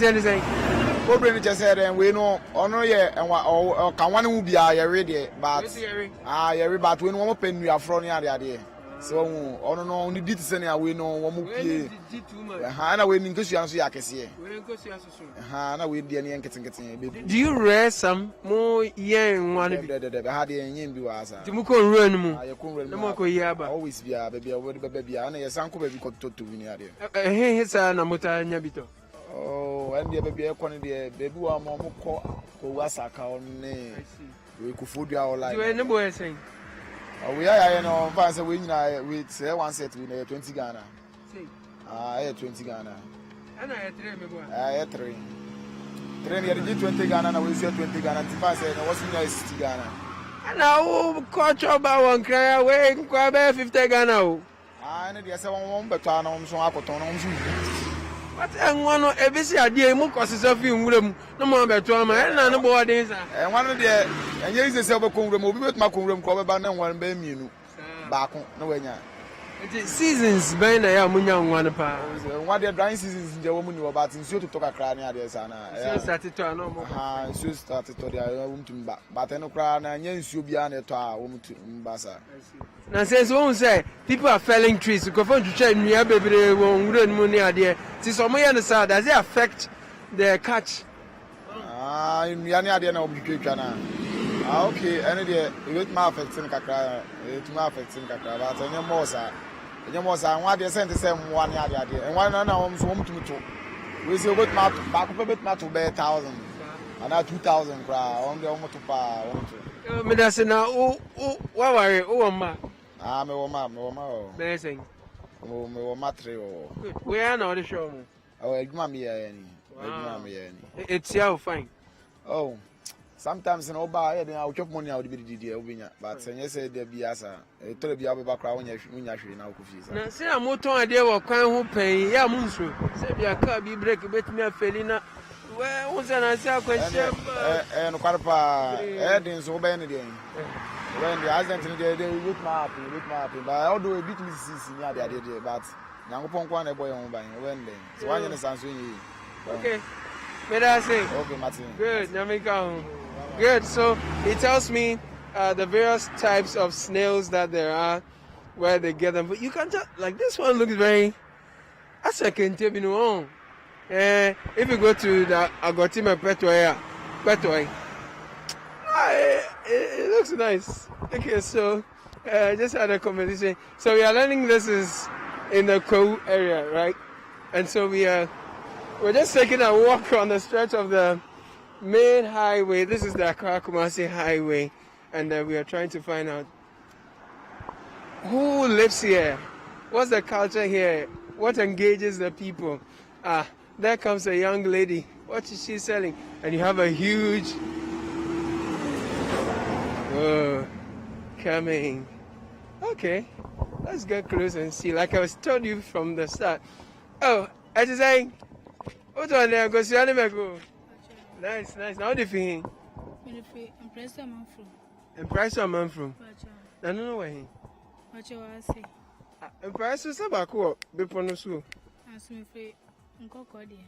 Anything? What bring just said and we know honor yeah and what can one who be a ready but yeah but we know open we are from here so ono no only did send we know one pay na we nin kesu anso ya kese na we dey na nketen do you rare some more yen one be ha dey yen bi wa asa ti mu ko nru mu ya ko nru na mo ko yi aba always be a baby we be baby na ya sanko baby ko to ni ade he sa na mota nya bito oh and the baby e ko ni dey baby wa mo ko wasaka on ne we ku food ya all like you ne boy saying we are no fancy we say one set we 20 Ghana. Yeah 20 Ghana. And I 3 me boy. Yeah 3. 3 near 20 Ghana na we say 20 Ghana. Fancy no was in 60 Ghana. And now coach about one cry we kwa be 50 Ghana o. Na dey say one beto na so akoton na so. But one no e be see ade mu kwose fi nwuram na mo beto ama e na no bo den sa. One dey enye ise say obe konwuram obi betuma konwuram ko be ba na one be mienu. Baako na wanya. Seasons ben na ya munya nwan pa. One dey drying seasons nje wo mu ni oba tin so to talk akra na ade sa na. So start to no mo. So start to dey wo mutum ba. But no kra na nya nsuo bia na to a wo mutum ba sa. Now says one say people are felling trees to go for to check near baby won run money ade. See some here no sir does it affect the catch? Near ade na obi twetwa na. Okay, any day it ma affecting kakra, it ma affecting kakra but any more sir. Any more sir one dey send the same one ade ade. And one na so mutum to. We say about ma back up bit ma to be 1,000. And 2,000 kra on the almost to pa on to. Me da say na what worry o ma. Me wo Blessing. Me wo matre o. Where na the show mo? Oh, eduma me ya ni. Eduma me ya ni. It's how fine. Oh, sometimes no ba ya dey I chop money out be didi obinya. But say say dey bia sa. E to bia be ba kra wonya hwe na ko fi sa. Na say amoton ade wo kwan ho pen ya munso. Say bia car bi break betimi afeli na we say na say akwanhyia no kwarpa din so be ne dey. When the accident they with my happy but although a bit missis near the idea but Yankopon kwa na boy on ban when then so one is answering okay may I say okay Martin good Namika good so he tells me the various types of snails that there are where they get them but you can just like this one looks very as I can tell you on if you go to the Agotime Petoi it looks nice. Okay, so I just had a conversation. So we are learning this is in the Kou area, right? And so we're just taking a walk on the stretch of the main highway. This is the Accra Kumasi highway, and we are trying to find out who lives here, what's the culture here, what engages the people. There comes a young lady. What is she selling? And you have a huge. Oh, coming. Okay, let's get close and see. Like I was told you from the start. Oh, I just saying. What's on there? Go see animal. Nice. Now what do you think? Impressed man from. Impressed man from. I don't know where he. What you want to say? Impressed is about cool. Be pronunciation. Ask me for Nkoko there.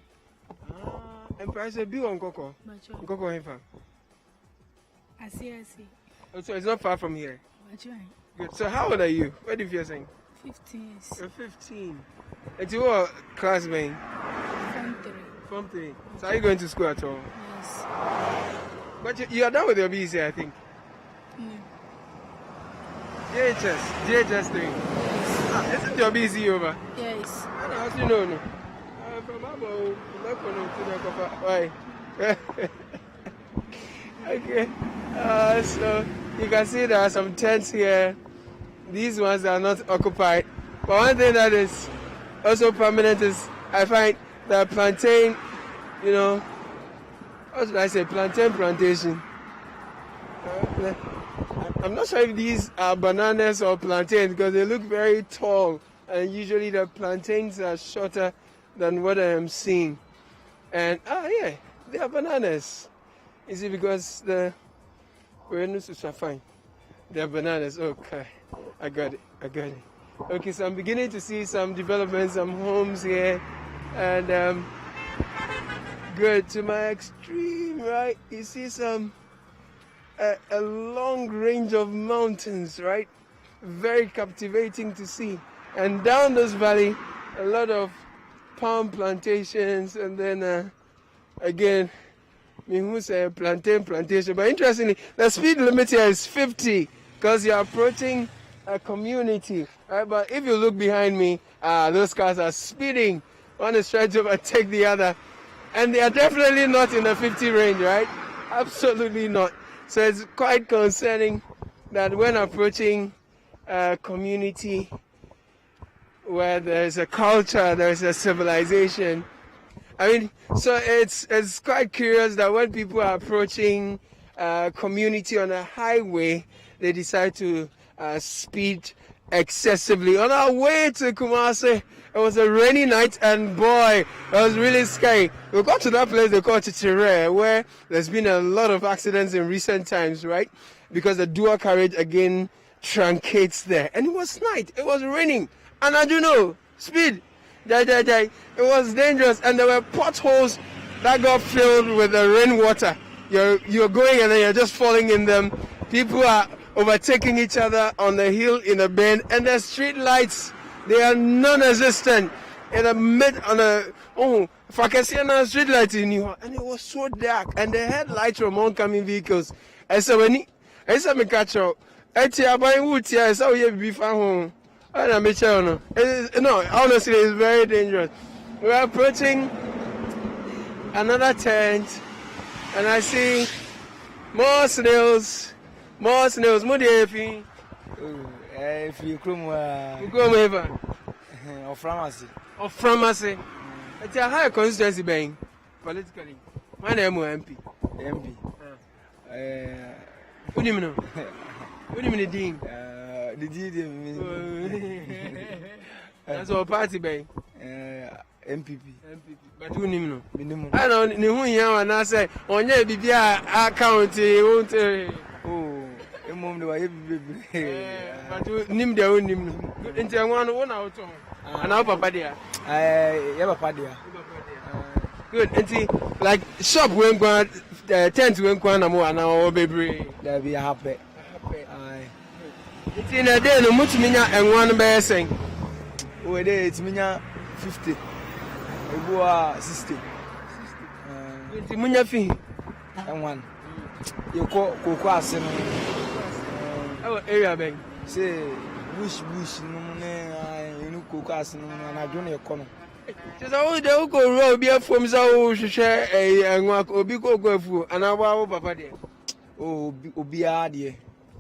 Impressed be on Nkoko. Nkoko him fam. I see. So it's not far from here. Good. So how old are you? What do you feel saying? 15 years. You're 15. And you are classmate? Form 3. So are you going to school at all? Yes. But you are done with your BC, I think. No. JHS 3. Yes. Isn't your BC over? Yes. How do you know? No? From Abo, why? Okay. So you can see there are some tents here. These ones are not occupied. But one thing that is also permanent is I find that plantain, what should I say, plantain plantation. I'm not sure if these are bananas or plantains because they look very tall and usually the plantains are shorter than what I am seeing. And yeah, they are bananas. Is it because the Uranus are fine? They're bananas. Okay, I got it. Okay, so I'm beginning to see some developments, some homes here, and Good. To my extreme right, you see a long range of mountains, right? Very captivating to see. And down this valley, a lot of palm plantations, and then again, who say plantation. But interestingly, the speed limit here is 50 because you're approaching a community, right? But if you look behind me, those cars are speeding. One is trying to overtake the other, and they are definitely not in the 50 range, right? Absolutely not. So it's quite concerning that when approaching a community where there's a culture, there's a civilization. I mean, so it's quite curious that when people are approaching a community on a highway, they decide to speed excessively. On our way to Kumasi, it was a rainy night, and boy, it was really scary. We got to that place they call Chichire, where there's been a lot of accidents in recent times, right? Because the dual carriage again truncates there. And it was night, it was raining, and I don't know, speed, it was dangerous, and there were potholes that got filled with the rainwater. You're going and then you're just falling in them. People are overtaking each other on the hill in a bend, and the street lights, they are non-existent. In the mid on a if I can see a street light in you, and it was so dark, and the headlights from oncoming vehicles. And so when I said me catch up, I saw you before home. No, honestly, it's very dangerous. We're approaching another tent, and I see more snails. More snails. What do you think? If you come over. Oframnasi. Oframnasi. It's a higher constituency being politically. My name is MP. MP. What do you know? What do you mean, Dean? The deed. That's our party being. MPP. But who know? I don't know who you are, and I say, on your BBI account, won't. But you name the own name. Into one out. And our papa there. Good. And like shop when go tent when go na mo na o bebre. There be happy. It's in a day no much minya and one be sen. We dey it minya 50. Ebo 60. It's munya fi. And one. You ko ase no. Area bang. Say bush no ne inu ko ase no na adwo na ekono. Just how they go roll be from so share and obi go afu and our papa there. Oh, obiara de.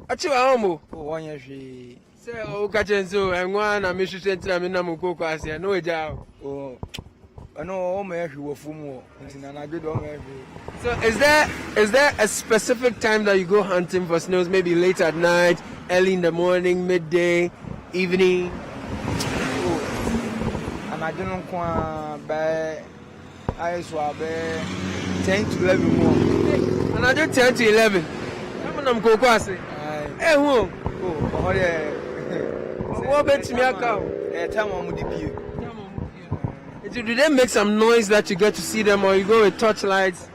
Achi amo. Oh, one year she. Say o ka chenso and one na me hwehwe ntina me na mko ko ase no eja. Oh. No, o me hwe wafumu ntina na gbedo o me hwe. So is there a specific time that you go hunting for snails? Maybe late at night, early in the morning, midday, evening? I don't know by I saw 10 to 11 more. And I do 10 to 11. I'm going to say, hey, who? What bet me a cow? Do they make some noise that you get to see them, or you go with torchlights?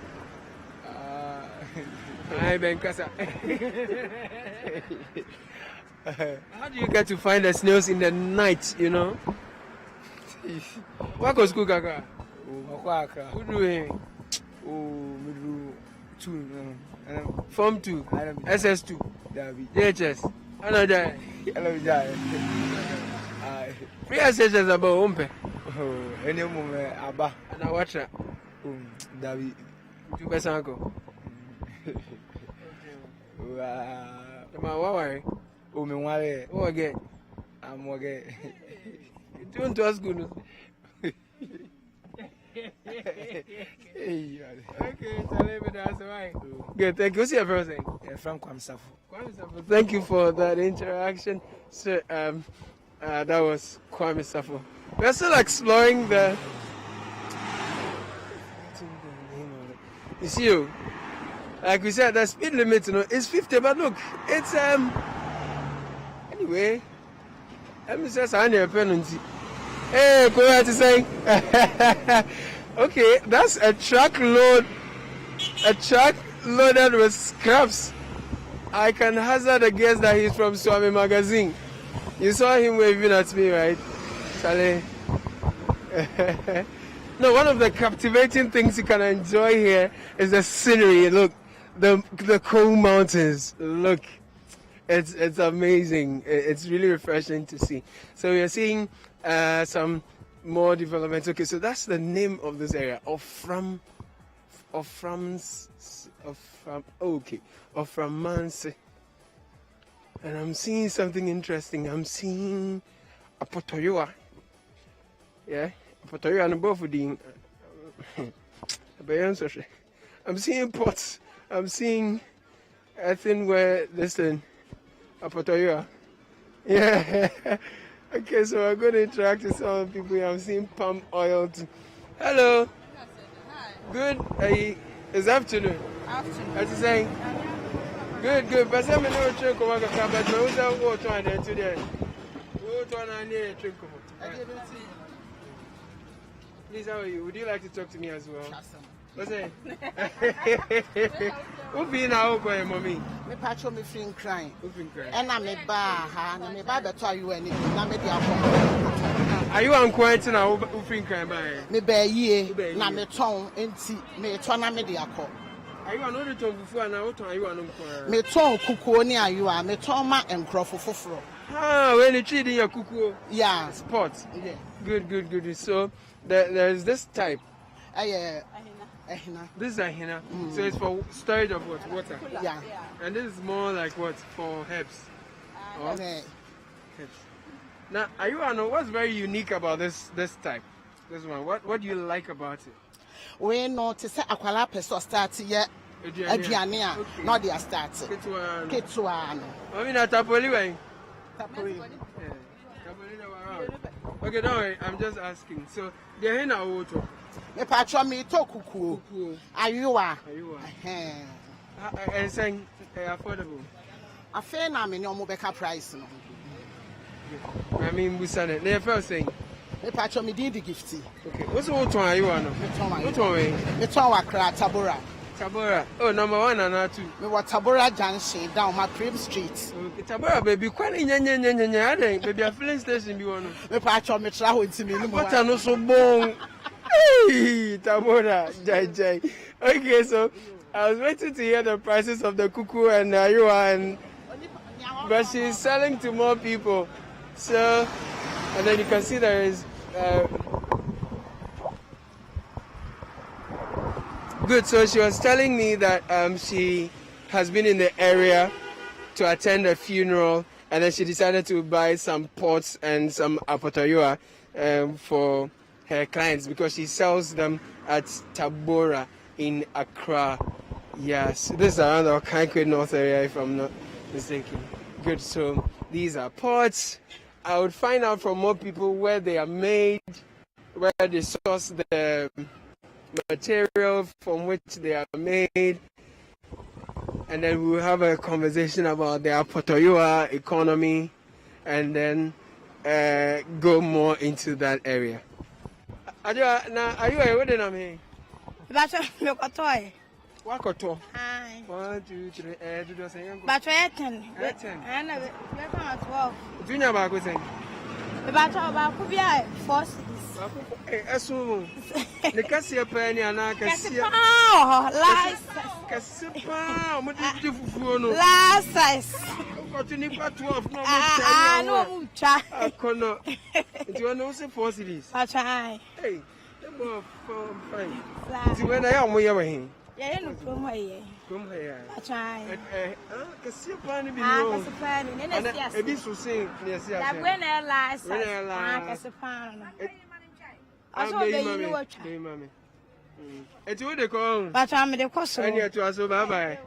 How do you get to find the snails in the night, you know? What goes school, Kaka? Who do it? Oh, we do 2. Form 2, SS2, JHS. Another. Free SHS about Umpe. Oh, any moment, Abba. And I watch that. David. 2% uncle. Wow. Oh, me worry. Oh, again. I'm okay. Don't to us good. Okay, that's right. Good, thank you. What's your first name? From Kwamsafu. Thank you for that interaction. So, that was Kwame Safo. We're still exploring the. You see, like we said, the speed limit, is 50. But look, it's anyway. Let me say, I'm penalty. Hey, go ahead to say. Okay, that's a truck loaded with scraps. I can hazard a guess that he's from Swami Magazine. You saw him waving at me, right? Charlie. No, one of the captivating things you can enjoy here is the scenery. Look, the cold mountains. Look, it's amazing. It's really refreshing to see. So we are seeing some more developments. Okay, so that's the name of this area. Oframnasi. And I'm seeing something interesting. I'm seeing a potoyoa. Yeah, potoyoa and both of them. I'm seeing pots. I'm seeing earthenware. Listen, a potoyoa. Yeah. Okay, so we're going to interact with some people here. I'm seeing palm oil too. Hello. Hi. Good. It's afternoon. Afternoon. What you saying? Good. But I'm not sure but who's that water on there today? Water on there, drink. Please, how are you? Would you like to talk to me as well? What's it? Who been out going, mommy? Me patcho me feeling crying. Who been crying? And I'm a bar, and me bar better you anything. I'm a Are you unquiet now? Who been crying by? me bear ye, na me tongue, and me twana me diako. Are you another tongue before and now? Are you an Me tongue cuckoo near you are, me toma and crofofro. Ah, when you treat in your cuckoo Yeah. spot. Yeah. Good. So there's this type. This is a henna. So it's for storage of what? Water. Yeah. And this is more like what? For herbs. Or Okay. herbs. Now, are you know what's very unique about this type? This one. What do you like about it? We know to say aquala peso start yet. Adriania, not their start. Ketuano. I mean, at Tapoli way. Tapuri. Okay, don't worry. I'm just asking. So the henna water. Me patcho me to cuckoo. Are you are? And saying affordable. I feel na me no mo beka price no. I mean, Busane. They first saying. Me patcho me did the gifty. Okay. What's the water are you on? What one? Me to wakra Tabora. Tabora. Oh, number 1 and number 2. Me wa Tabora Junction down my Prim Street. Okay, Tabora baby. Kwani nya. Baby, a filling station be one. Me patcho me travel into me no more. What no so bon. Hey, Tabora, Jai. Okay, so I was waiting to hear the prices of the cuckoo and Ayua, but she's selling to more people. So, and then you can see there is good. So she was telling me that she has been in the area to attend a funeral, and then she decided to buy some pots and some apotoyoa for her clients because she sells them at Tabora in Accra. Yes, this is around the Okankwe North area if I'm not mistaken. Good, so these are pots. I would find out from more people where they are made, where they source the material from which they are made, and then we'll have a conversation about the apotoyoa economy, and then go more into that area. Are you aware of me? That's a toy. What koto? Hi. 1, 2, 3. Do you say? But we're 10. 10. And we're 12. Junior bago saying. But could be a force. Assume the cassia penny and I can see. Last size. Continue 12. No, no, I cannot. You know, say 4 cities. I try. Hey, fine. When I am with him. Yeah, no, come here. I try. Cassia penny be no. A bit so sing. Yes, yes. When I last, I I'm baby mommy. It's what they call. But I'm the cost. And yet, you are so bye.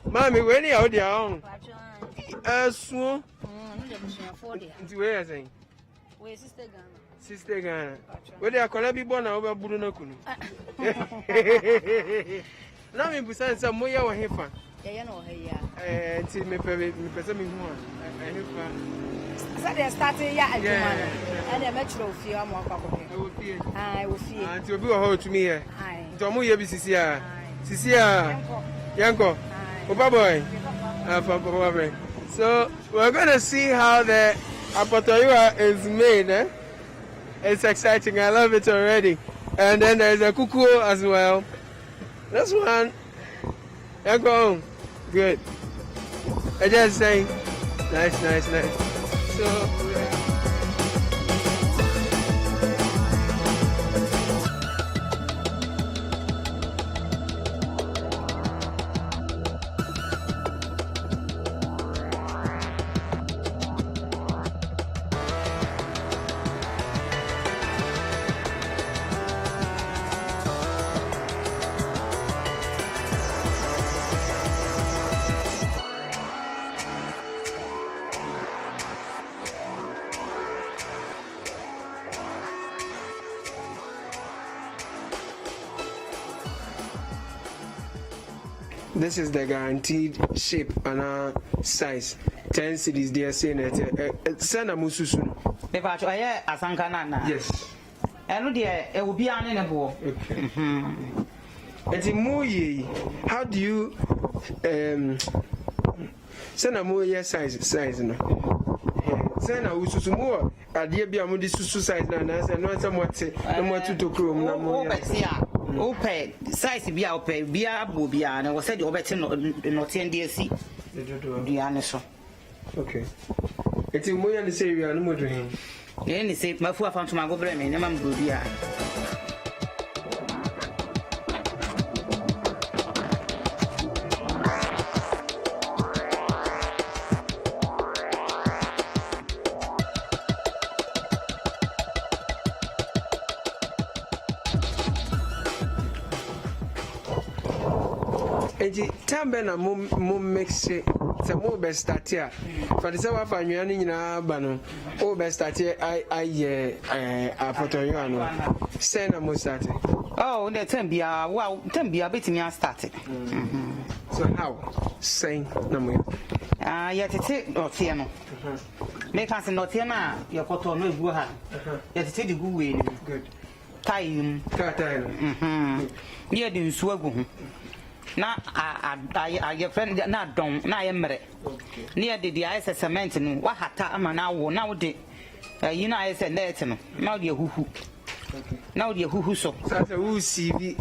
Mommy, when you out there, so where is it? Sister Ghana. Where they are going to be born over Bruno Kunu. Now, me besides some more or heifer. Yeah, you know, here. Till me person me one. I have said they started yeah adwuma and they metro fie am akwakope ah we fie anti obi wo ho to me here nto mo ye bi sisi a yanko Papa boy Papa boy. So we're going to see how the apotoyua is made. It's exciting. I love it already. And then there's a kuku as well. This one, yanko, good. I just saying, nice. So. This is the guaranteed shape and size. 10 cedis they are saying it. Send a mususu. If I try a sankanana. Yes. And dear, it will be an enable. Okay. It's a muye. How do you send a muye size no? Send a ususu more. A dear be a mudi susu size and I know somewhat say no more to chrome. Ope size be out pay be a bobia and I was said over 10 not 10 DSC. The answer. Okay. It's a more than the say we are no more drinking. Any say my foot found to my go blame and I'm good. Tambena mo mix it. The more best start here. For the summer for you in a bano. Oh, best start here. I put on you. Send a more starting. Oh, the 10 be a bit me started. So, how? Saying no more. Yet it's not here. Make us not here now. Your cotton no go hand. Yet it's the good way. Good. Time. Near the swaggle. Na I your friend na don na yemre near the ice cement no wa hata ama na wo na wo de you know I said net no na wo de huhu na wo de huhu so who see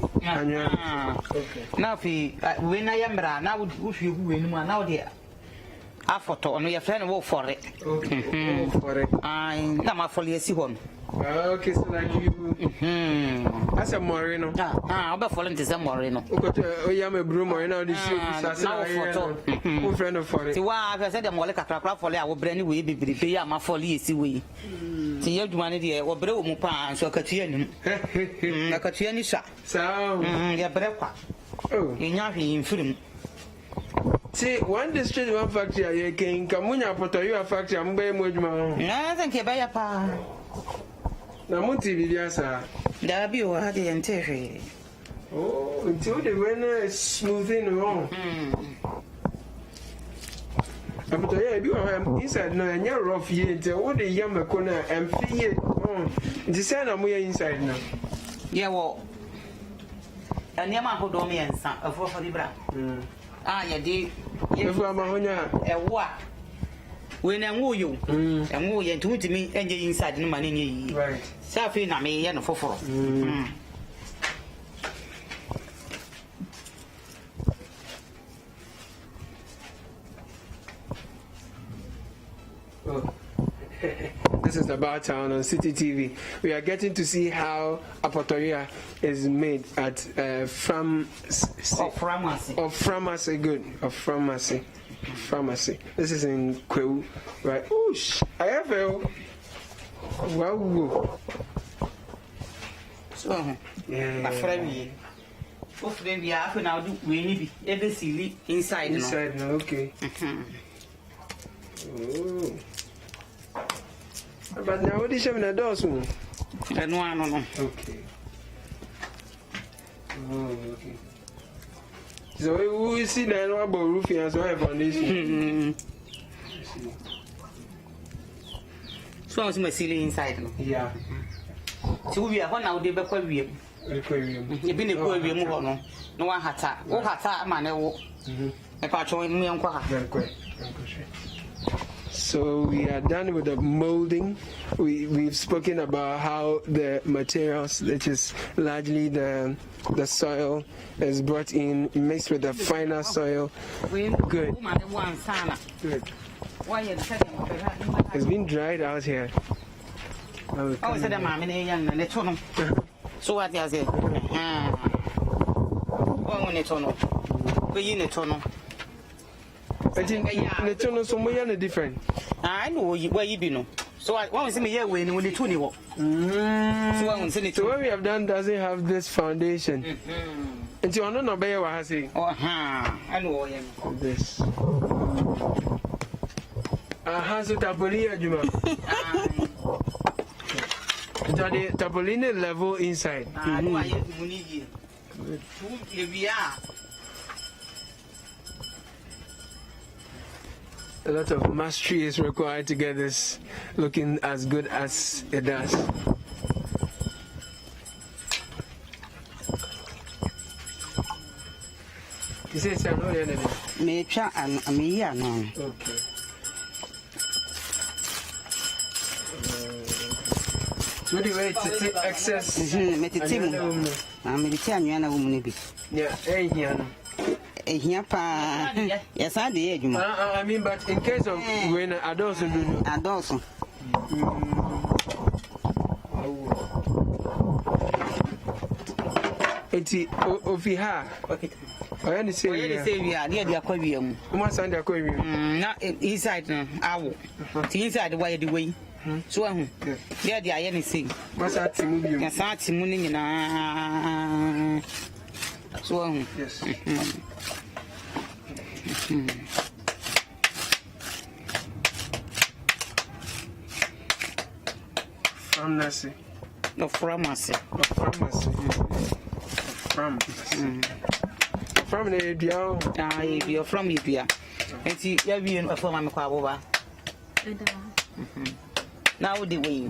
na fi we na yemra na wo hwe hu we no na wo de afoto no your friend wo for it ai na ma for ye si ho no. Okay, so like you. As a moreno. I'll be falling to some moreno. Okay, I'm a broom moreno. This is a friend of for it. I said, I'm like a crap for our brand way, be pay my folly, see we. See, you want it or bro mupan, so Kachian. A Kachian shot. So, you're better. Oh, you're not in film. See, one district, one factory, I can come when I put you a factory, I'm very much more. I think you buy a pa. Na muti bibiasa. Da bi o hade entehe. Oh, until the when smoothing wrong. Abuto ya bi o inside na anya rough ye nte wo de yam ko na amfi ye. Nti say na mo ye inside na. Ye wo. Anya ma ho do me ensa, afofo di bra. Ye di ye fu ama honya ewo a. We na nwo yo. Enwo ye nti me enye inside no ma na enye yi. Right. Safi na me ye no foforo. Oh. This is the Bar Town on City TV. We are getting to see how apotoria is made at Oframnasi. Good. Oframnasi. This is in Kwewu, right? Oosh, I have a wow. So, my friend, hopefully we have now do we need every silly inside. Inside, no, okay. Oh. But now what is having a door soon? No. Okay. Oh, okay. So we see that no about roofing as well foundation. So I was my ceiling inside. Yeah. So we are one now, they be quite weird. You've been a boy, we move on. No one had that. Oh, had that, man. I can't show me on quite. So we are done with the molding. We've spoken about how the materials, which is largely the soil, is brought in, mixed with the finer soil. Good. Good. It's been dried out here. Oh, said the man in young and it's on. So what does it? Oh, when it's on. Be in it on. I think the tone is somewhere different. I know where you be no. So I want to see me here when the 20. So what we have done doesn't have this foundation. And you don't know what I say. Oh, I know this. So Tapolina, Juma. The Tapolina level inside. A lot of mastery is required to get this looking as good as it does. You say it's no anything? Maybe I'm here now. Okay. So the way to take excess. Yes, I did. I mean, but in case of when I don't do I don't. It's Ofiha. I understand. We are near the aquarium. What's on the aquarium? Not inside now. Inside the way the way. So, yeah, the anything. What's that Timubium? Yes, that's Muning. So, yes. Oframnasi. Oframnasi. From the Dio. You're from Libya. And see, you're being a former Macaboba. Now the way.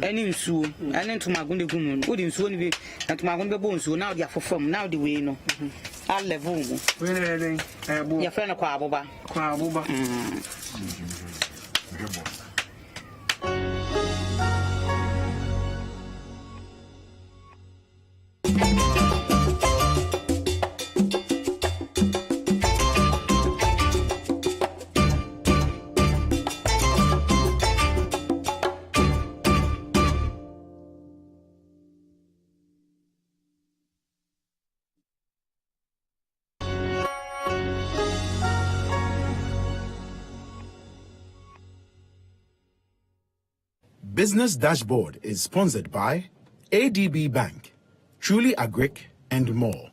Any so, and then to my good woman, wouldn't soon be, and to my own bones, so now they are from now the way, no. I'll level. Your friend of Quaboba. Business Dashboard is sponsored by ADB Bank, Truly Agric, and more.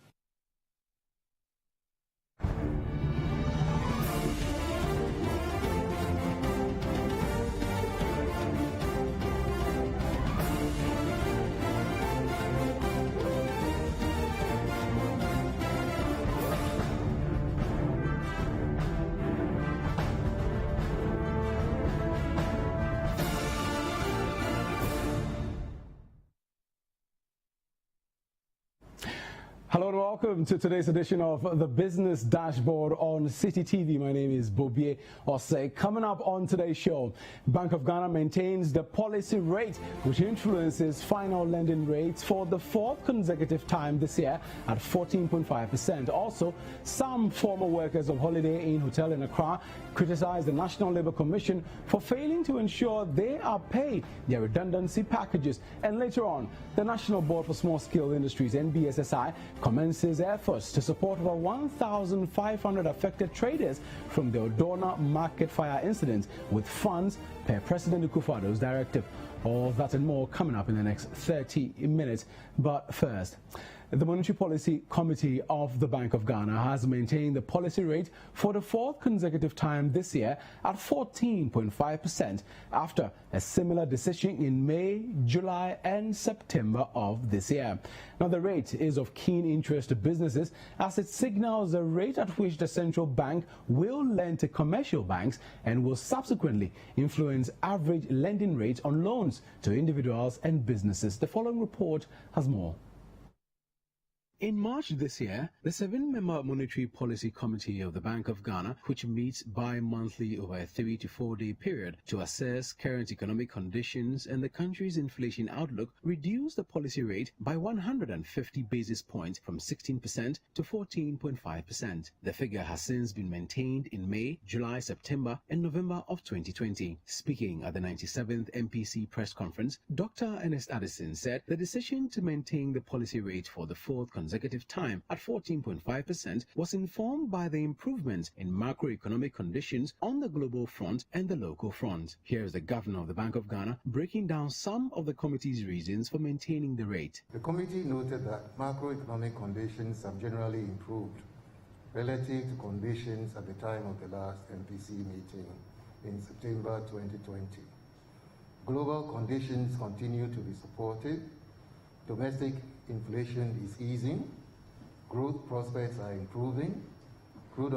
Hello and welcome to today's edition of the Business Dashboard on City TV. My name is Bobie Osei. Coming up on today's show, Bank of Ghana maintains the policy rate which influences final lending rates for the fourth consecutive time this year at 14.5%. Also, some former workers of Holiday Inn Hotel in Accra criticized the National Labour Commission for failing to ensure they are paid their redundancy packages. And later on, the National Board for Small Scale Industries, NBSSI, commences efforts to support over 1,500 affected traders from the Odona market fire incident with funds per President Akufo-Addo's directive. All that and more coming up in the next 30 minutes. But first, The Monetary Policy Committee of the Bank of Ghana has maintained the policy rate for the 4th consecutive time this year at 14.5% after a similar decision in May, July and September of this year. Now, the rate is of keen interest to businesses as it signals the rate at which the central bank will lend to commercial banks and will subsequently influence average lending rates on loans to individuals and businesses. The following report has more. In March this year, the 7-member Monetary Policy Committee of the Bank of Ghana, which meets bi-monthly over a 3 to 4 day period to assess current economic conditions and the country's inflation outlook, reduced the policy rate by 150 basis points from 16% to 14.5%. The figure has since been maintained in May, July, September and November of 2020. Speaking at the 97th MPC press conference, Dr. Ernest Addison said the decision to maintain the policy rate for the 4th consecutive time at 14.5% was informed by the improvement in macroeconomic conditions on the global front and the local front. Here is the Governor of the Bank of Ghana breaking down some of the committee's reasons for maintaining the rate. The committee noted that macroeconomic conditions have generally improved relative to conditions at the time of the last MPC meeting in September 2020. Global conditions continue to be supportive. Domestic inflation is easing, growth prospects are improving,